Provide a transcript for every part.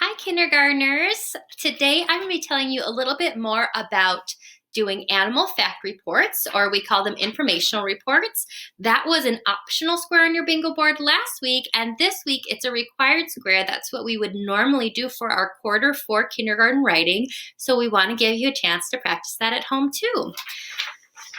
Hi, kindergartners. Today I'm going to be telling you a little bit more about doing animal fact reports, or we call them informational reports. That was an optional square on your bingo board last week, and this week it's a required square. That's what we would normally do for our quarter 4 kindergarten writing, so we want to give you a chance to practice that at home too.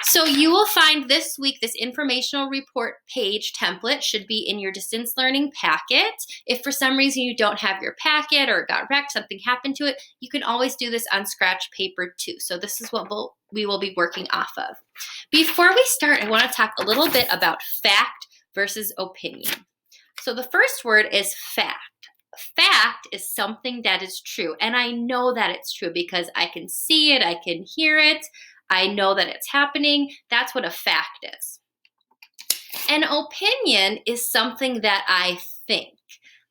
So you will find this week this informational report page template should be in your distance learning packet. If for some reason you don't have your packet or it got wrecked, something happened to it, you can always do this on scratch paper too. So this is what we will be working off of. Before we start, I want to talk a little bit about fact versus opinion. So the first word is fact. Fact is something that is true, and I know that it's true because I can see it, I can hear it, I know that it's happening. That's what a fact is. An opinion is something that I think.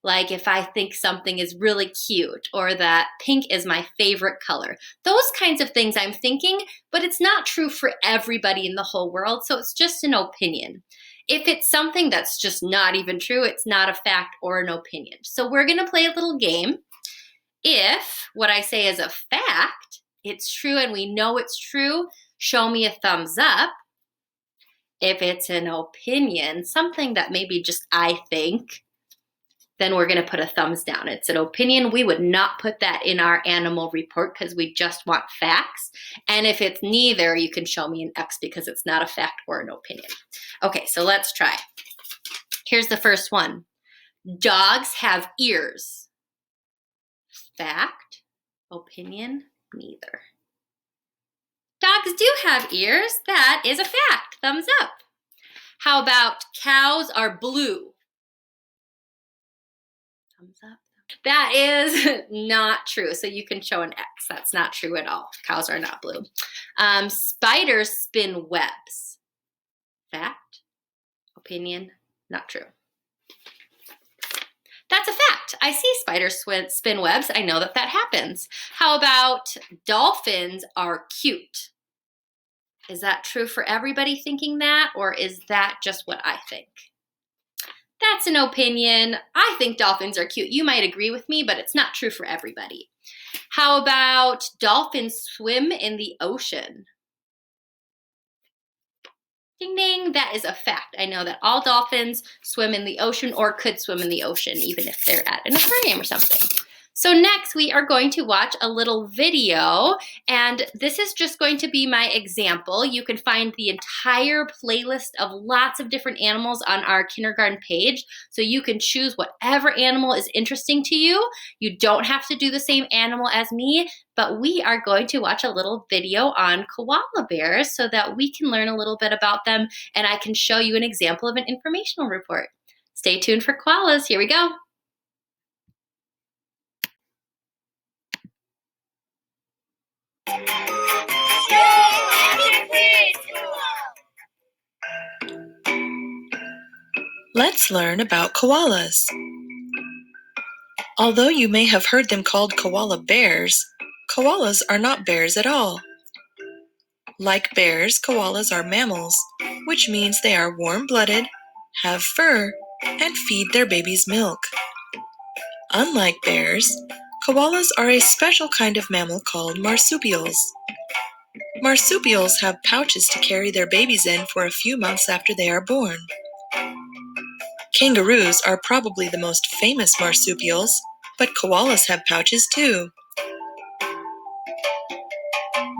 Like if I think something is really cute or that pink is my favorite color. Those kinds of things I'm thinking, but it's not true for everybody in the whole world, so it's just an opinion. If it's something that's just not even true, it's not a fact or an opinion. So we're going to play a little game. If what I say is a fact, it's true and we know it's true, show me a thumbs up. If it's an opinion, something that maybe just I think, then we're going to put a thumbs down. It's an opinion. We would not put that in our animal report because we just want facts. And if it's neither, you can show me an X because it's not a fact or an opinion. Okay, so let's try. Here's the first one. Dogs have ears. Fact, opinion, neither. Dogs do have ears. That is a fact. Thumbs up. How about cows are blue? Thumbs up. That is not true. So you can show an X. That's not true at all. Cows are not blue. Spiders spin webs. Fact, opinion, not true. That's a fact. I see spiders spin webs. I know that happens. How about dolphins are cute? Is that true for everybody thinking that, or is that just what I think? That's an opinion. I think dolphins are cute. You might agree with me, but it's not true for everybody. How about dolphins swim in the ocean? Ding, ding, that is a fact. I know that all dolphins swim in the ocean or could swim in the ocean, even if they're at an aquarium or something. So next we are going to watch a little video, and this is just going to be my example. You can find the entire playlist of lots of different animals on our kindergarten page, so you can choose whatever animal is interesting to you. You don't have to do the same animal as me, but we are going to watch a little video on koala bears so that we can learn a little bit about them, and I can show you an example of an informational report. Stay tuned for koalas. Here we go. Let's learn about koalas. Although you may have heard them called koala bears, koalas are not bears at all. Like bears, koalas are mammals, which means they are warm-blooded, have fur, and feed their babies milk. Unlike bears, koalas are a special kind of mammal called marsupials. Marsupials have pouches to carry their babies in for a few months after they are born. Kangaroos are probably the most famous marsupials, but koalas have pouches too.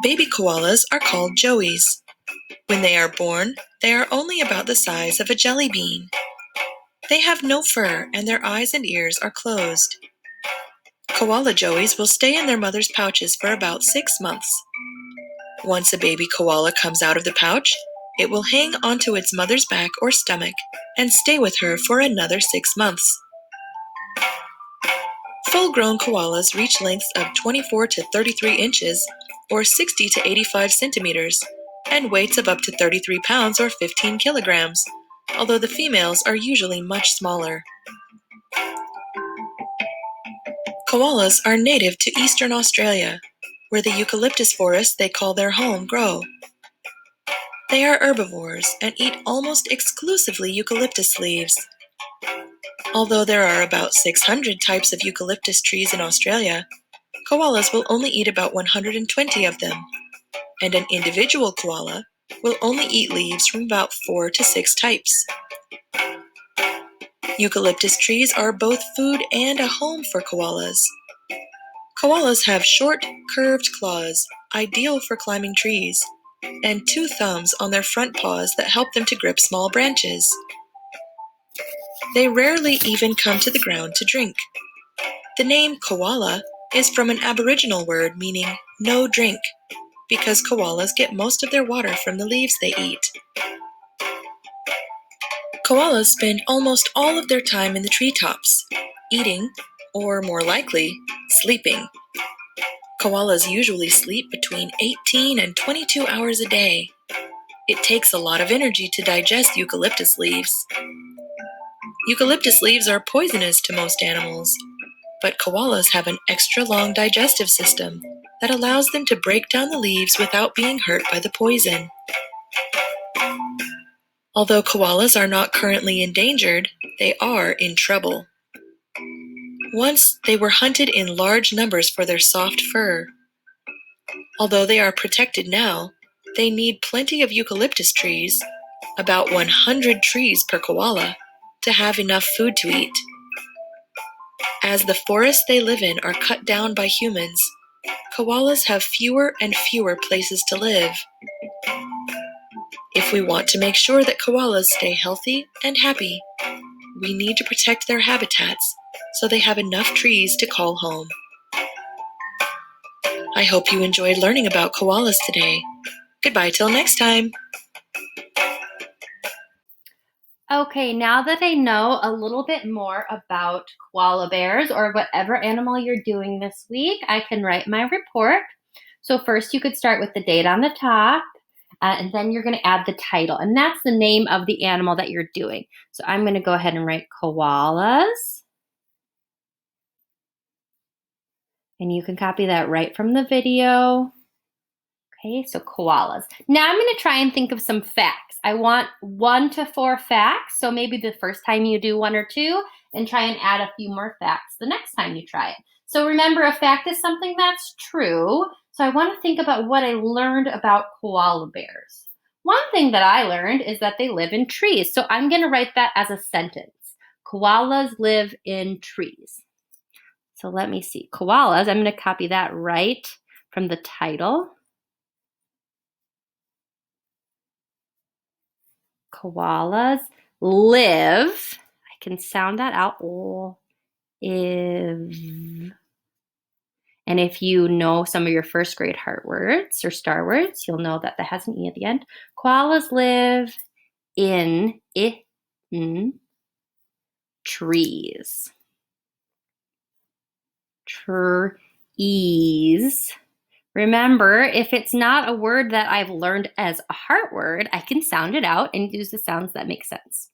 Baby koalas are called joeys. When they are born, they are only about the size of a jelly bean. They have no fur and their eyes and ears are closed. Koala joeys will stay in their mother's pouches for about 6 months. Once a baby koala comes out of the pouch, it will hang onto its mother's back or stomach and stay with her for another 6 months. Full-grown koalas reach lengths of 24 to 33 inches, or 60 to 85 centimeters, and weights of up to 33 pounds or 15 kilograms, although the females are usually much smaller. Koalas are native to eastern Australia, where the eucalyptus forests they call their home grow. They are herbivores and eat almost exclusively eucalyptus leaves. Although there are about 600 types of eucalyptus trees in Australia, koalas will only eat about 120 of them, and an individual koala will only eat leaves from about 4 to 6 types. Eucalyptus trees are both food and a home for koalas. Koalas have short, curved claws, ideal for climbing trees, and 2 thumbs on their front paws that help them to grip small branches. They rarely even come to the ground to drink. The name koala is from an Aboriginal word meaning no drink, because koalas get most of their water from the leaves they eat. Koalas spend almost all of their time in the treetops, eating, or more likely, sleeping. Koalas usually sleep between 18 and 22 hours a day. It takes a lot of energy to digest eucalyptus leaves. Eucalyptus leaves are poisonous to most animals, but koalas have an extra long digestive system that allows them to break down the leaves without being hurt by the poison. Although koalas are not currently endangered, they are in trouble. Once they were hunted in large numbers for their soft fur. Although they are protected now, they need plenty of eucalyptus trees, about 100 trees per koala, to have enough food to eat. As the forests they live in are cut down by humans, koalas have fewer and fewer places to live. If we want to make sure that koalas stay healthy and happy, we need to protect their habitats so they have enough trees to call home. I hope you enjoyed learning about koalas today. Goodbye till next time. Okay, now that I know a little bit more about koala bears or whatever animal you're doing this week, I can write my report. So first you could start with the date on the top, and then you're going to add the title, and that's the name of the animal that you're doing. So I'm going to go ahead and write koalas. And you can copy that right from the video. Okay, so koalas. Now I'm going to try and think of some facts. I want 1 to 4 facts, so maybe the first time you do 1 or 2, and try and add a few more facts the next time you try it. So remember, a fact is something that's true. So I want to think about what I learned about koala bears. One thing that I learned is that they live in trees. So I'm going to write that as a sentence. Koalas live in trees. So let me see. Koalas, I'm going to copy that right from the title. Koalas live, I can sound that out, live. And if you know some of your first grade heart words or star words, you'll know that has an E at the end. Koalas live in trees. Trees. Remember, if it's not a word that I've learned as a heart word, I can sound it out and use the sounds that make sense.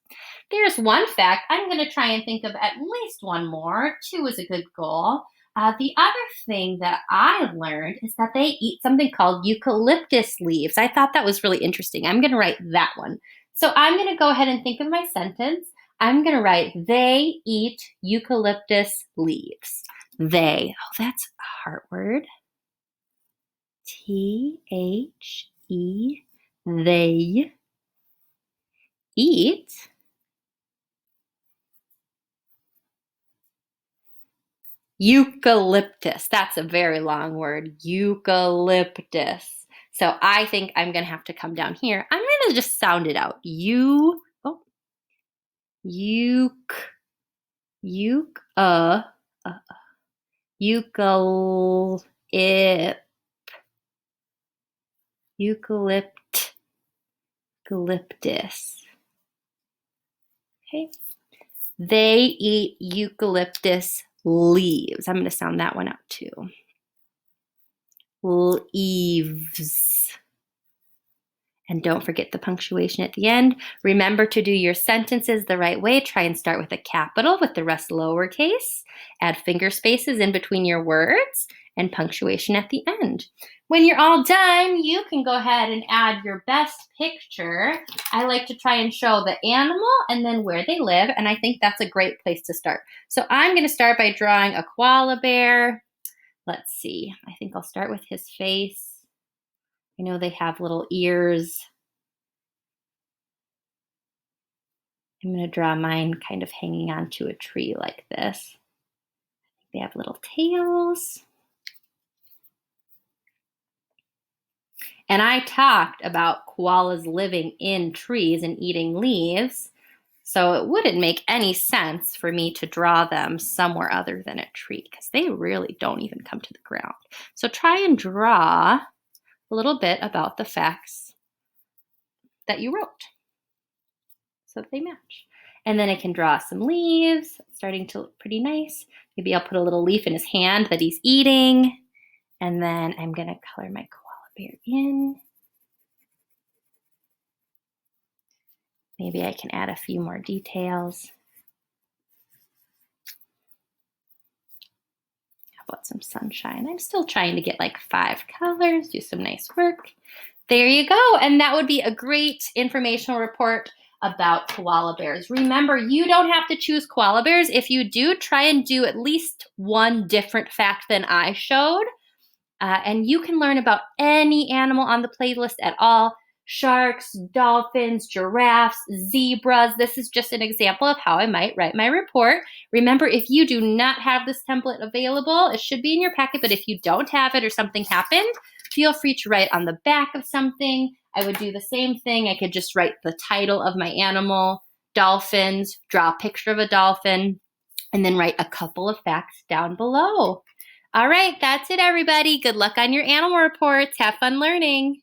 There's one fact. I'm going to try and think of at least one more. 2 is a good goal. The other thing that I learned is that they eat something called eucalyptus leaves. I thought that was really interesting. I'm going to write that one. So I'm going to go ahead and think of my sentence. I'm going to write, they eat eucalyptus leaves. They. Oh, that's a heart word. T-H-E. They eat eucalyptus. That's a very long word. Eucalyptus. So I think I'm going to have to come down here. I'm going to just sound it out. Eucalyptus. Okay. They eat eucalyptus leaves. I'm going to sound that one out too. Leaves. And don't forget the punctuation at the end. Remember to do your sentences the right way. Try and start with a capital with the rest lowercase. Add finger spaces in between your words and punctuation at the end. When you're all done, you can go ahead and add your best picture. I like to try and show the animal and then where they live, and I think that's a great place to start. So I'm going to start by drawing a koala bear. Let's see. I think I'll start with his face. I know they have little ears. I'm going to draw mine kind of hanging onto a tree like this. They have little tails. And I talked about koalas living in trees and eating leaves, so it wouldn't make any sense for me to draw them somewhere other than a tree because they really don't even come to the ground. So try and draw a little bit about the facts that you wrote so that they match. And then I can draw some leaves, starting to look pretty nice. Maybe I'll put a little leaf in his hand that he's eating. And then I'm going to color my koala bear in. Maybe I can add a few more details. How about some sunshine? I'm still trying to get like 5 colors, do some nice work. There you go. And that would be a great informational report about koala bears. Remember, you don't have to choose koala bears. If you do, try and do at least one different fact than I showed. And you can learn about any animal on the playlist at all. Sharks, dolphins, giraffes, zebras. This is just an example of how I might write my report. Remember, if you do not have this template available, it should be in your packet, but if you don't have it or something happened, feel free to write on the back of something. I would do the same thing. I could just write the title of my animal, dolphins, draw a picture of a dolphin, and then write a couple of facts down below. All right, that's it, everybody. Good luck on your animal reports. Have fun learning.